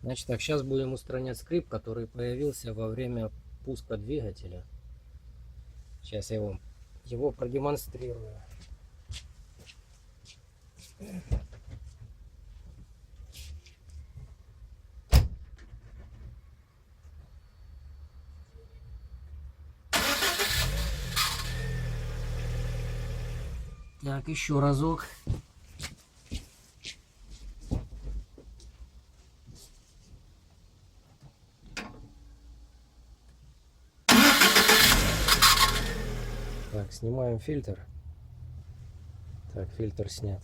Значит так, сейчас будем устранять скрип, который появился во время пуска двигателя. Сейчас я вам его продемонстрирую. Так, еще разок. Так, снимаем фильтр. Так, фильтр снят.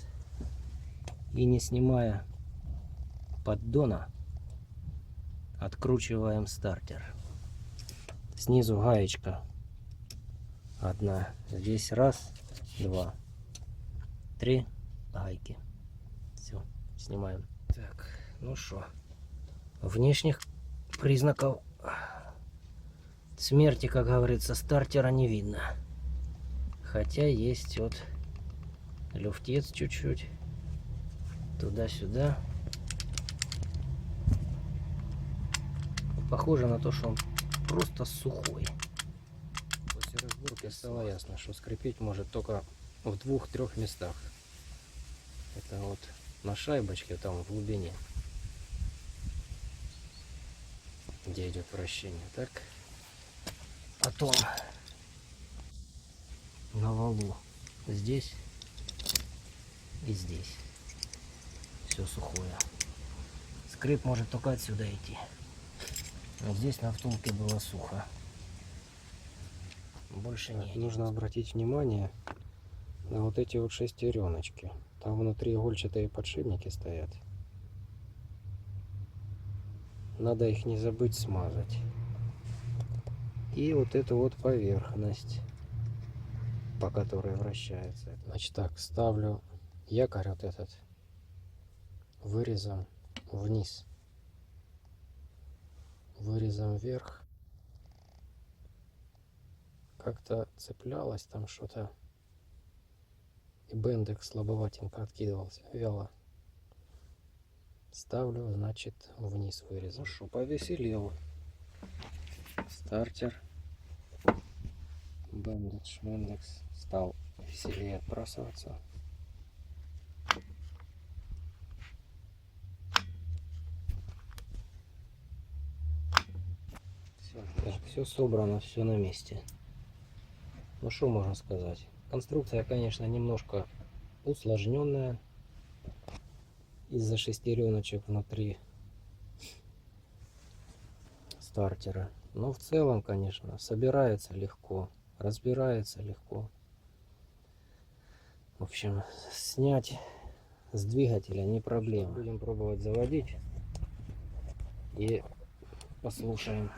И не снимая поддона, откручиваем стартер. Снизу гаечка одна. Здесь раз, два, три гайки. Все, снимаем. Так, ну что, внешних признаков смерти, как говорится, стартера не видно. Хотя есть вот люфтец чуть-чуть. Туда-сюда. Похоже на то, что он просто сухой. После разборки стало ясно, что скрипеть может только в двух-трех местах. Это вот на шайбочке там в глубине, где идет вращение. Так, потом на валу здесь и здесь все сухое. Скрип может только отсюда идти. Вот здесь на втулке было сухо. Больше нет. Нужно обратить внимание на вот эти вот шестереночки. Там внутри игольчатые подшипники стоят. Надо их не забыть смазать. И вот эту вот поверхность, по которой вращается. Значит так, ставлю якорь вот этот вырезом вниз, вырезом вверх. Как-то цеплялось там что-то, и бендик слабоватенько откидывался, вяло. Ставлю, значит, вниз вырезом. Ну что, повеселел стартер. Бендекс стал веселее отбрасываться. Так, все собрано, все на месте. Ну что можно сказать? Конструкция, конечно, немножко усложненная из-за шестереночек внутри стартера. Но в целом, конечно, собирается легко, разбирается легко. В общем, снять с двигателя не проблема. Будем пробовать заводить и послушаем,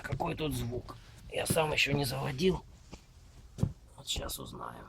какой тут звук. Я сам еще не заводил. Вот сейчас узнаем.